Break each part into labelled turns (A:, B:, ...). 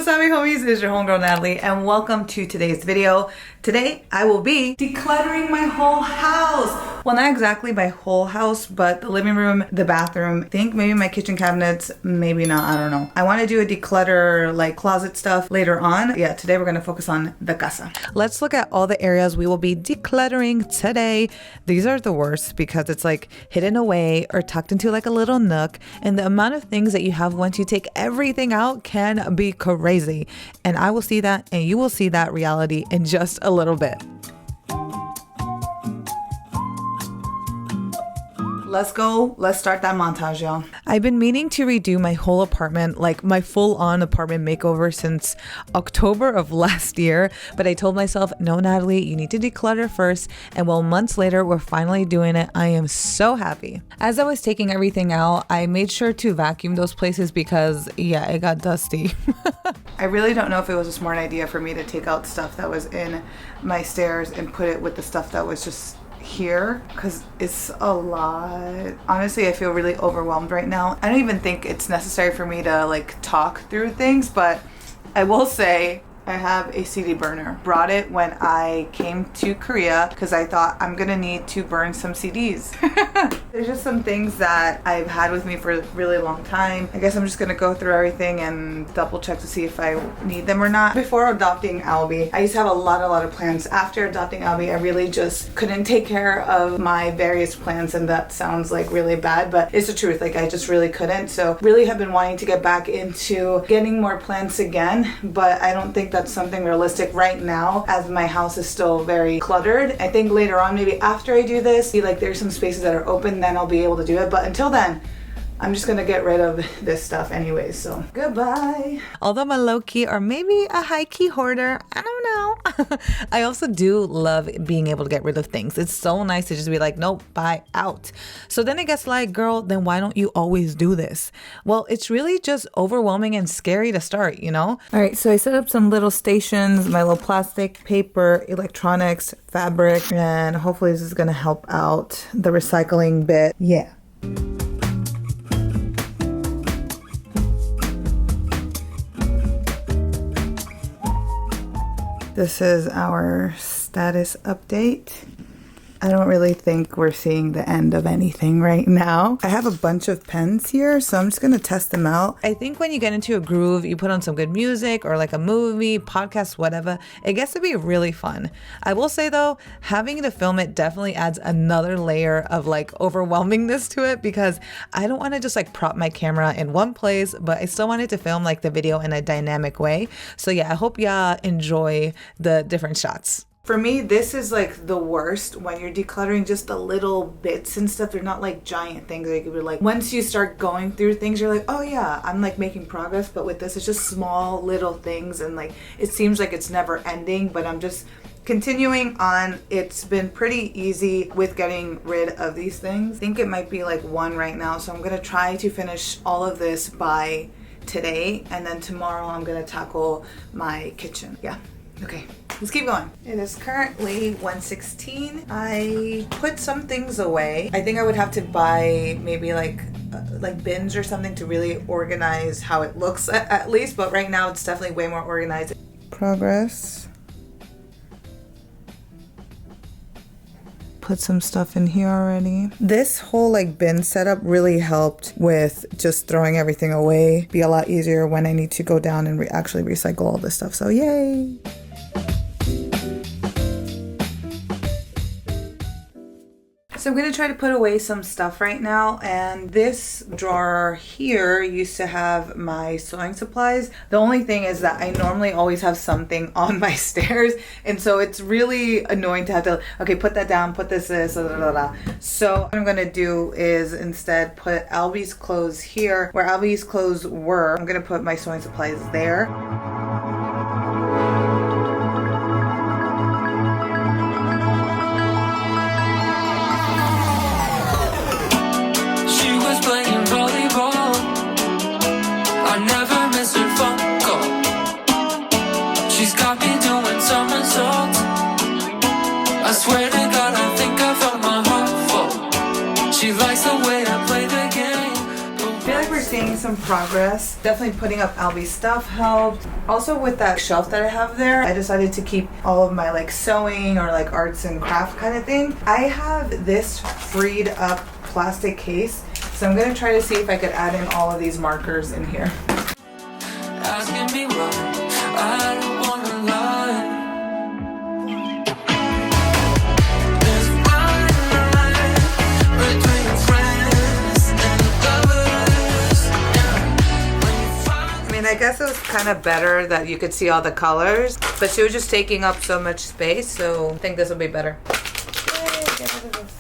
A: what's up, homies? It's your homegirl Natalie, and welcome to today's video. Today, I will be decluttering my whole house. Well, not exactly my whole house, but the living room, the bathroom, I think maybe my kitchen cabinets, maybe not, I don't know. I want to do a declutter, like closet stuff later on. Yeah, today we're going to focus on the casa. Let's look at all the areas we will be decluttering today. These are the worst because it's like hidden away or tucked into like a little nook, and the amount of things that you have once you take everything out can be crazy. And I will see that, and you will see that reality in just a little bit. Let's go. Let's start that montage, y'all. I've been meaning to redo my whole apartment, like my full-on apartment makeover, since October of last year. But I told myself, no, Natalie, you need to declutter first. And well, months later, we're finally doing it. I am so happy. As I was taking everything out, I made sure to vacuum those places because, yeah, it got dusty. I really don't know if it was a smart idea for me to take out stuff that was in my stairs and put it with the stuff that was just here, because it's a lot. Honestly, I feel really overwhelmed right now. I don't even think it's necessary for me to like talk through things, but I will say I have a CD burner. Brought it when I came to Korea because I thought I'm gonna need to burn some CDs. There's just some things that I've had with me for a really long time. I guess I'm just gonna go through everything and double check to see if I need them or not. Before adopting Albie, I used to have a lot of plants. After adopting Albie, I really just couldn't take care of my various plants, and that sounds like really bad, but it's the truth. Like, I just really couldn't. So really have been wanting to get back into getting more plants again, but I don't think that's something realistic right now, as my house is still very cluttered. I think later on, maybe after I do this, see, like there's some spaces that are open, then I'll be able to do it. But until then, I'm just gonna get rid of this stuff anyways, so goodbye. Although I'm a low-key or maybe a high-key hoarder, I don't know. I also do love being able to get rid of things. It's so nice to just be like, nope, bye, out. So then it gets like, girl, then why don't you always do this? Well, it's really just overwhelming and scary to start, you know? All right, so I set up some little stations, my little plastic, paper, electronics, fabric, and hopefully this is gonna help out the recycling bit. Yeah. This is our status update. I don't really think we're seeing the end of anything right now. I have a bunch of pens here, so I'm just gonna test them out. I think when you get into a groove, you put on some good music or like a movie, podcast, whatever, it gets to be really fun. I will say though, having to film it definitely adds another layer of like overwhelmingness to it, because I don't wanna just like prop my camera in one place, but I still wanted to film like the video in a dynamic way. So yeah, I hope y'all enjoy the different shots. For me, this is like the worst when you're decluttering just the little bits and stuff. They're not like giant things. Like, you're like, once you start going through things, you're like, oh yeah, I'm like making progress. But with this, it's just small little things, and like it seems like it's never ending, but I'm just continuing on. It's been pretty easy with getting rid of these things. I think it might be like one right now, so I'm gonna try to finish all of this by today, and then tomorrow I'm gonna tackle my kitchen. Yeah. Okay, let's keep going. It is currently 1:16. I put some things away. I think I would have to buy maybe like bins or something to really organize how it looks at least, but right now it's definitely way more organized. Progress. Put some stuff in here already. This whole like bin setup really helped with just throwing everything away. Be a lot easier when I need to go down and actually recycle all this stuff, so yay. So I'm gonna try to put away some stuff right now, and this drawer here used to have my sewing supplies. The only thing is that I normally always have something on my stairs, and so it's really annoying to have to, okay, put that down, put this, blah, blah, blah. So what I'm gonna do is instead put Albie's clothes here, where Albie's clothes were. I'm gonna put my sewing supplies there.
B: I swear to God, I think I found my heart full. She likes the way I play the game.
A: I feel like we're seeing some progress. Definitely putting up Albie's stuff helped. Also with that shelf that I have there, I decided to keep all of my like sewing or like arts and craft kind of thing. I have this freed up plastic case, so I'm gonna try to see if I could add in all of these markers in here. Asking me why I don't wanna lie. I guess it was kind of better that you could see all the colors, but she was just taking up so much space, so I think this will be better. Yay, get rid of this.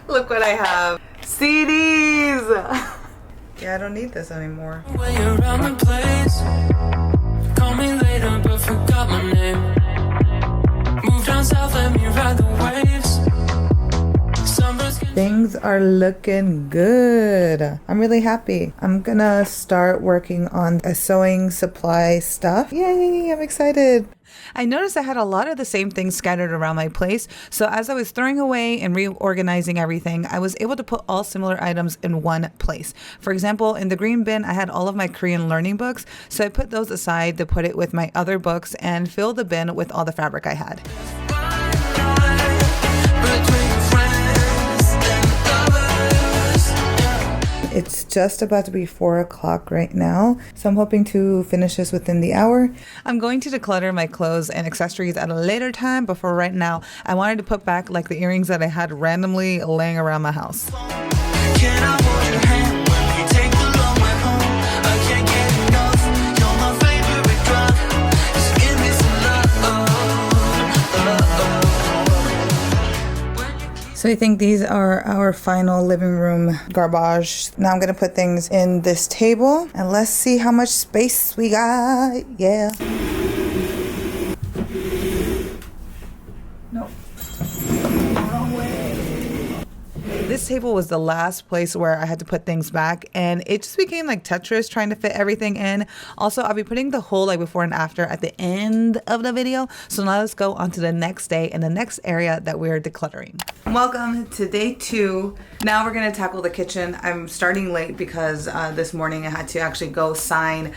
A: Look what I have. CDs! Yeah, I don't need this anymore. When you're around the place, call me later, but forgot my name. Moved down south, let me ride the waves. Things are looking good. I'm really happy. I'm gonna start working on a sewing supply stuff. Yay, I'm excited. I noticed I had a lot of the same things scattered around my place, so as I was throwing away and reorganizing everything, I was able to put all similar items in one place. For example, in the green bin, I had all of my Korean learning books, so I put those aside to put it with my other books and fill the bin with all the fabric I had. It's just about to be 4 o'clock right now, so I'm hoping to finish this within the hour. I'm going to declutter my clothes and accessories at a later time, but for right now, I wanted to put back like the earrings that I had randomly laying around my house. Can I hold your hand when we take the long way home? I can't get enough, you're my favorite drug. Just give me some love. So I think these are our final living room garbage. Now I'm gonna put things in this table and let's see how much space we got. Yeah. Nope. Wrong way. This table was the last place where I had to put things back, and it just became like Tetris trying to fit everything in. Also, I'll be putting the whole like before and after at the end of the video. So now let's go on to the next day and the next area that we're decluttering. Welcome to day 2. Now we're gonna tackle the kitchen. I'm starting late because this morning I had to actually go sign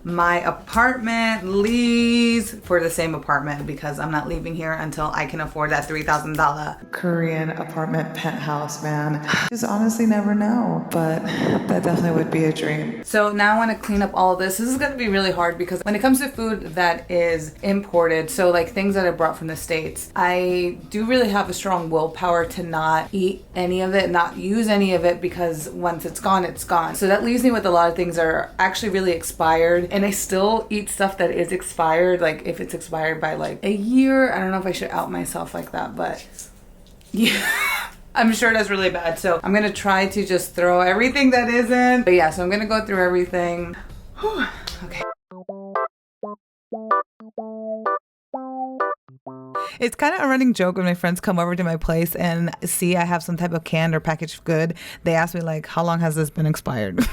A: my apartment lease for the same apartment because I'm not leaving here until I can afford that $3,000 Korean apartment penthouse, man. Just honestly never know, but that definitely would be a dream. So now I want to clean up all of this. This is going to be really hard because when it comes to food that is imported, so like things that I brought from the States, I do really have a strong willpower to not eat any of it, not use any of it, because once it's gone, it's gone. So that leaves me with a lot of things that are actually really expired. And I still eat stuff that is expired, like if it's expired by like a year. I don't know if I should out myself like that, but yeah, I'm sure that's really bad. So I'm gonna try to just throw everything that isn't. But yeah, so I'm gonna go through everything. Whew. Okay. It's kind of a running joke when my friends come over to my place and see I have some type of canned or packaged good. They ask me like, how long has this been expired?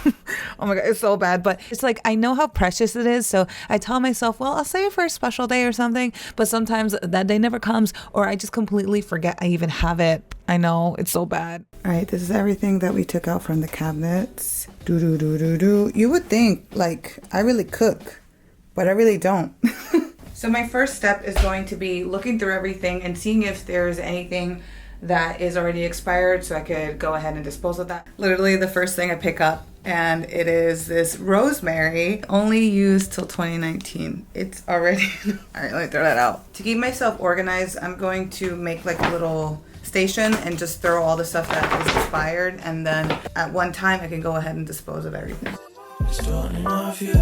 A: Oh my God, it's so bad. But it's like, I know how precious it is. So I tell myself, well, I'll save it for a special day or something. But sometimes that day never comes, or I just completely forget I even have it. I know, it's so bad. All right, this is everything that we took out from the cabinets. You would think like I really cook, but I really don't. So my first step is going to be looking through everything and seeing if there's anything that is already expired so I could go ahead and dispose of that. Literally the first thing I pick up, and it is this rosemary, only used till 2019. It's already, all right, let me throw that out. To keep myself organized, I'm going to make like a little station and just throw all the stuff that is expired, and then at one time I can go ahead and dispose of everything. Starting of you,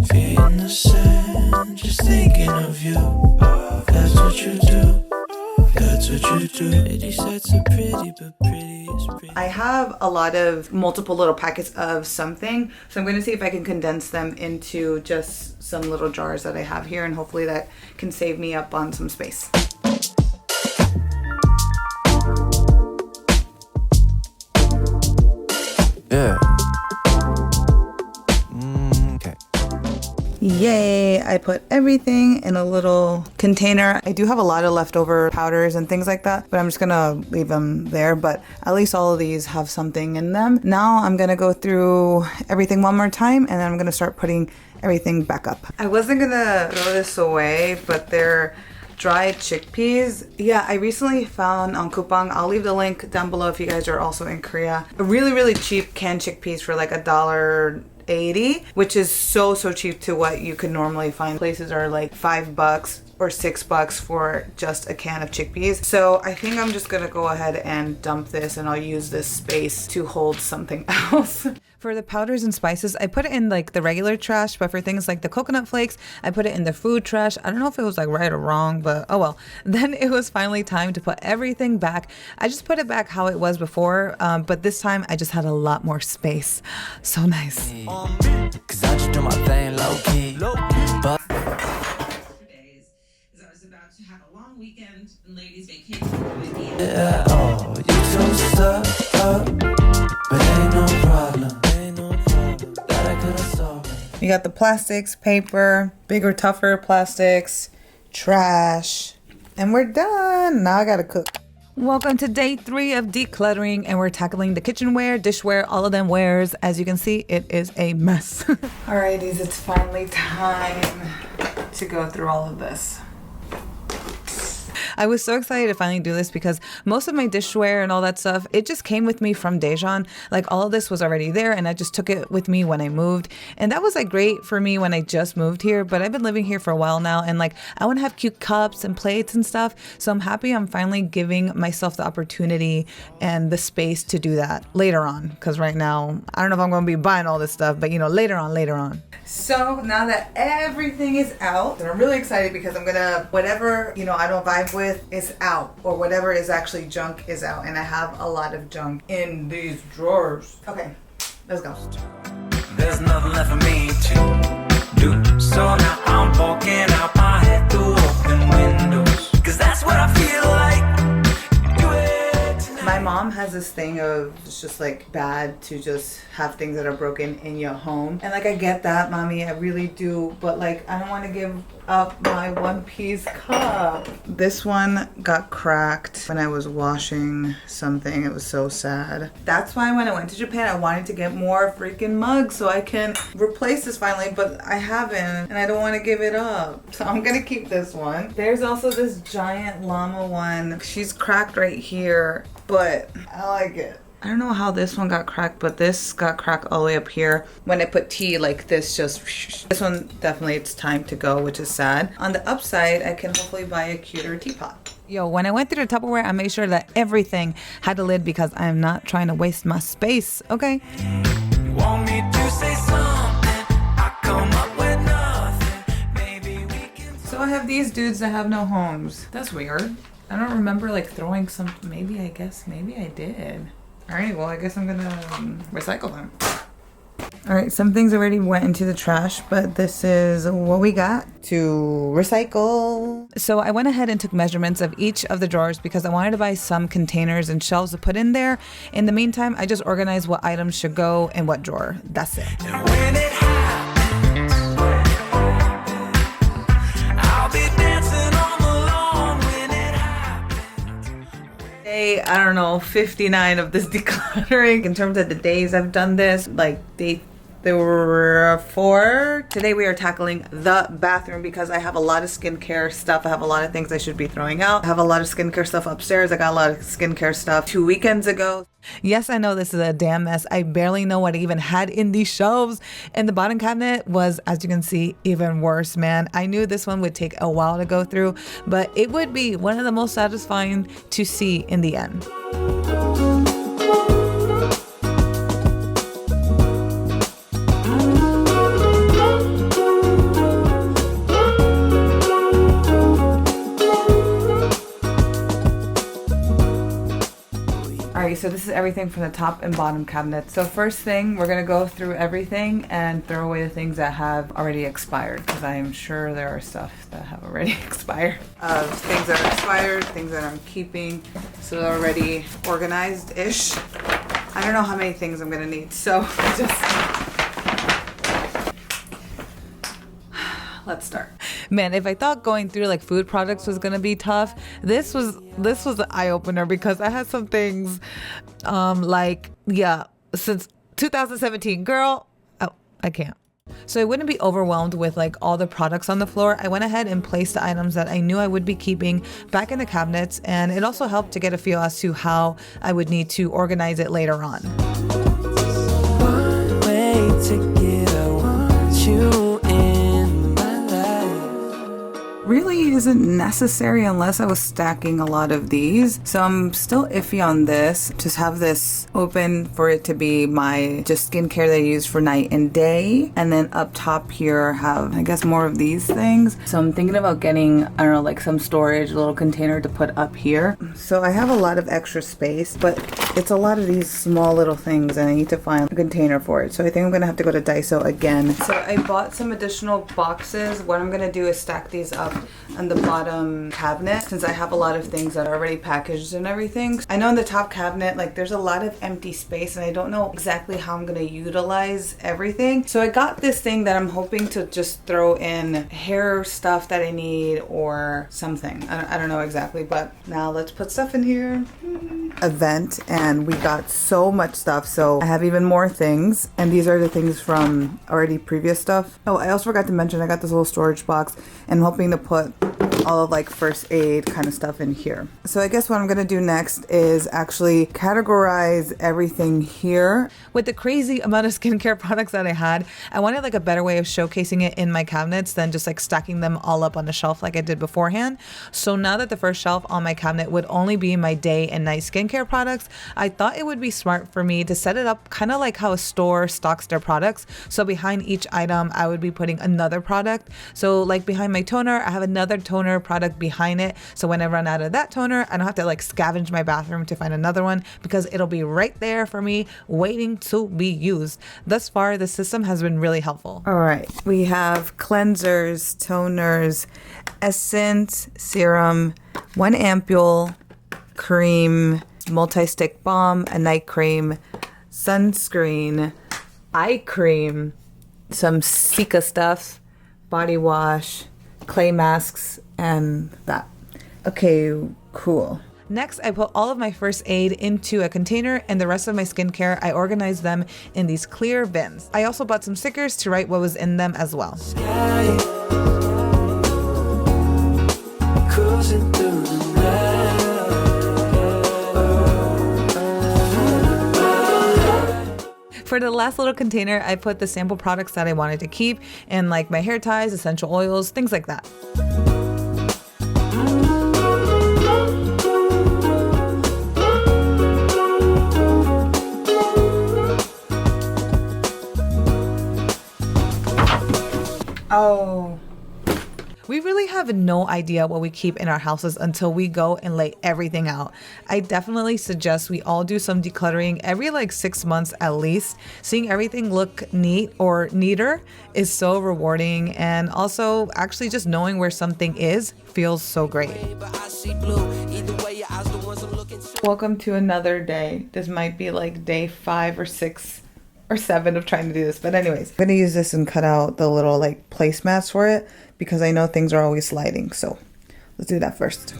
A: feet in the sand, just thinking of you. That's what you do. That's what you do. Pretty sets are pretty, but pretty is pretty. I have a lot of multiple little packets of something, so I'm going to see if I can condense them into just some little jars that I have here, and hopefully that can save me up on some space. Yeah. Yay, I put everything in a little container. I do have a lot of leftover powders and things like that, but I'm just gonna leave them there. But at least all of these have something in them. Now I'm gonna go through everything one more time, and then I'm gonna start putting everything back up. I wasn't gonna throw this away, but they're dried chickpeas. Yeah, I recently found on Coupang, I'll leave the link down below if you guys are also in Korea, a really cheap canned chickpeas for like $1.80, which is so cheap to what you could normally find. Places are like $5 or $6 for just a can of chickpeas. So I think I'm just gonna go ahead and dump this, and I'll use this space to hold something else. For the powders and spices, I put it in like the regular trash, but for things like the coconut flakes, I put it in the food trash. I don't know if it was like right or wrong, but oh well. Then it was finally time to put everything back. I just put it back how it was before, but this time I just had a lot more space. So nice.
B: Cause I just do my thing low key. But
C: to have a long weekend and ladies vacation with me.
B: yeah, oh, you toast up, but ain't no problem. That I could've solved.
A: You got the plastics, paper, bigger, tougher plastics, trash, and we're done. Now I gotta cook. Welcome to day 3 of decluttering, and we're tackling the kitchenware, dishware, all of them wares. As you can see, it is a mess. Alrighties, it's finally time to go through all of this. I was so excited to finally do this because most of my dishware and all that stuff, it just came with me from Daejeon. Like all of this was already there, and I just took it with me when I moved. And that was like great for me when I just moved here, but I've been living here for a while now, and like I want to have cute cups and plates and stuff. So I'm happy I'm finally giving myself the opportunity and the space to do that later on, because right now I don't know if I'm going to be buying all this stuff, but you know, later on. So now that everything is out, and I'm really excited because I'm gonna, whatever, you know, I don't vibe with is out, or whatever is actually junk is out, and I have a lot of junk in these drawers. Okay, let's go.
B: There's nothing left for me to do, so now I'm walking out my head through open windows, cause that's what I feel like. Do it tonight.
A: My mom has this thing of it's just like bad to just have things that are broken in your home, and like I get that, mommy, I really do, but like I don't want to give up my one-piece cup. This one got cracked when I was washing something. It was so sad. That's why when I went to Japan, I wanted to get more freaking mugs so I can replace this finally, but I haven't, and I don't want to give it up. So I'm gonna keep this one. There's also this giant llama one. She's cracked right here, but I like it. I don't know how this one got cracked, but this got cracked all the way up here. When I put tea, like this just... This one, definitely it's time to go, which is sad. On the upside, I can hopefully buy a cuter teapot. Yo, when I went through the Tupperware, I made sure that everything had a lid because I'm not trying to waste my space, okay?
B: You want me to say something? I come up with nothing. Maybe we can.
A: So I have these dudes that have no homes. That's weird. I don't remember like throwing some... Maybe I did. Alright, well I guess I'm gonna recycle them. Alright, some things already went into the trash, but this is what we got to recycle. So I went ahead and took measurements of each of the drawers because I wanted to buy some containers and shelves to put in there. In the meantime, I just organized what items should go in what drawer. That's it.
B: And when it happens, I'll be dancing on the lawn when it happens.
A: Day, I don't know, 59 of this decluttering. In terms of the days I've done this, like there were 4. Today we are tackling the bathroom because I have a lot of skincare stuff. I have a lot of things I should be throwing out. I have a lot of skincare stuff upstairs. I got a lot of skincare stuff 2 weekends ago. Yes, I know this is a damn mess. I barely know what I even had in these shelves. And the bottom cabinet was, as you can see, even worse, man. I knew this one would take a while to go through, but it would be one of the most satisfying to see in the end. Alright, so this is everything from the top and bottom cabinet. So first thing, we're going to go through everything and throw away the things that have already expired, because I am sure there are stuff that have already expired. Things that are expired, things that I'm keeping, so they're already organized-ish. I don't know how many things I'm going to need, so just... Let's start. Man, if I thought going through like food products was gonna be tough, this was an eye-opener because I had some things since 2017, girl. Oh, I can't. So I wouldn't be overwhelmed with like all the products on the floor. I went ahead and placed the items that I knew I would be keeping back in the cabinets, and it also helped to get a feel as to how I would need to organize it later on.
B: One way ticket, I want you in my life.
A: Really isn't necessary unless I was stacking a lot of these. So I'm still iffy on this. Just have this open for it to be my just skincare that I use for night and day. And then up top here have, I guess, more of these things. So I'm thinking about getting, I don't know, like some storage, a little container to put up here. So I have a lot of extra space, but it's a lot of these small little things and I need to find a container for it. So I think I'm gonna have to go to Daiso again. So I bought some additional boxes. What I'm gonna do is stack these up on the bottom cabinet since I have a lot of things that are already packaged and everything. I know in the top cabinet, like there's a lot of empty space and I don't know exactly how I'm gonna utilize everything. So I got this thing that I'm hoping to just throw in hair stuff that I need or something. I don't know exactly, but now let's put stuff in here. Event, and we got so much stuff, so I have even more things, and these are the things from already previous stuff. Oh, I also forgot to mention I got this little storage box and I'm hoping to put all of like first aid kind of stuff in here. So I guess what I'm gonna do next is actually categorize everything here. With the crazy amount of skincare products that I had, I wanted like a better way of showcasing it in my cabinets than just like stacking them all up on a shelf like I did beforehand. So now that the first shelf on my cabinet would only be my day and night skincare products, I thought it would be smart for me to set it up kind of like how a store stocks their products. So behind each item, I would be putting another product. So like behind my toner, I have another toner product behind it. So when I run out of that toner, I don't have to like scavenge my bathroom to find another one because it'll be right there for me waiting to be used. Thus far, the system has been really helpful. All right, we have cleansers, toners, essence, serum, 1 ampule, cream, multi-stick balm, a night cream, sunscreen, eye cream, some Sika stuff, body wash, clay masks, and that. Okay, cool. Next, I put all of my first aid into a container and the rest of my skincare, I organized them in these clear bins. I also bought some stickers to write what was in them as well.
B: Cruising through the
A: For the last little container, I put the sample products that I wanted to keep and like my hair ties, essential oils, things like that. Oh. We really have no idea what we keep in our houses until we go and lay everything out. I definitely suggest we all do some decluttering every like 6 months at least. Seeing everything look neat or neater is so rewarding, and also actually just knowing where something is feels so great. Welcome to another day. This might be like day 5 or 6 or 7 of trying to do this, but anyways, I'm gonna use this and cut out the little like placemats for it because I know things are always sliding, so let's do that first.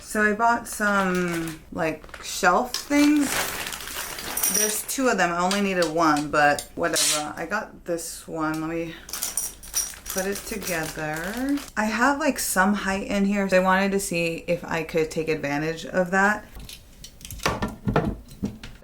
A: So I bought some like shelf things. There's 2 of them. I only needed 1, but whatever. I got this one. Let me put it together. I have like some height in here, so I wanted to see if I could take advantage of that.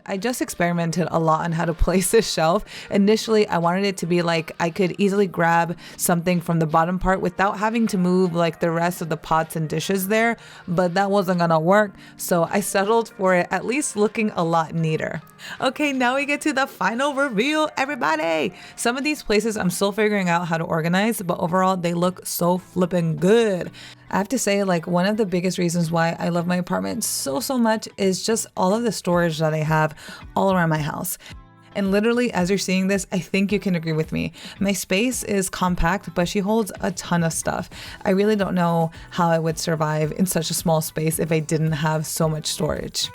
A: I just experimented a lot on how to place this shelf. Initially, I wanted it to be like I could easily grab something from the bottom part without having to move like the rest of the pots and dishes there, but that wasn't gonna work, so I settled for it at least looking a lot neater. Okay, now we get to the final reveal, everybody. Some of these places I'm still figuring out how to organize, but overall they look so flippin' good. I have to say, like, one of the biggest reasons why I love my apartment so much is just all of the storage that I have all around my house. And literally, as you're seeing this, I think you can agree with me. My space is compact, but she holds a ton of stuff. I really don't know how I would survive in such a small space if I didn't have so much storage.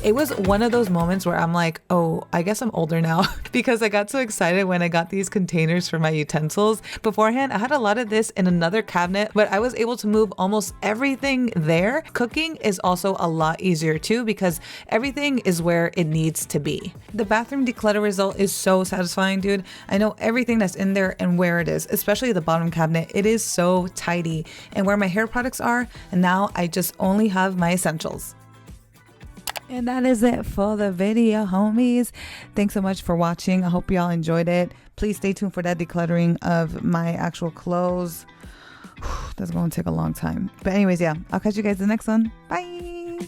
A: It was one of those moments where I'm like, oh, I guess I'm older now because I got so excited when I got these containers for my utensils. Beforehand, I had a lot of this in another cabinet, but I was able to move almost everything there. Cooking is also a lot easier too because everything is where it needs to be. The bathroom declutter result is so satisfying, dude. I know everything that's in there and where it is, especially the bottom cabinet. It is so tidy and where my hair products are, and now I just only have my essentials. And that is it for the video, homies. Thanks so much for watching. I hope y'all enjoyed it. Please stay tuned for that decluttering of my actual clothes. That's going to take a long time. But anyways, yeah, I'll catch you guys in the next one. Bye.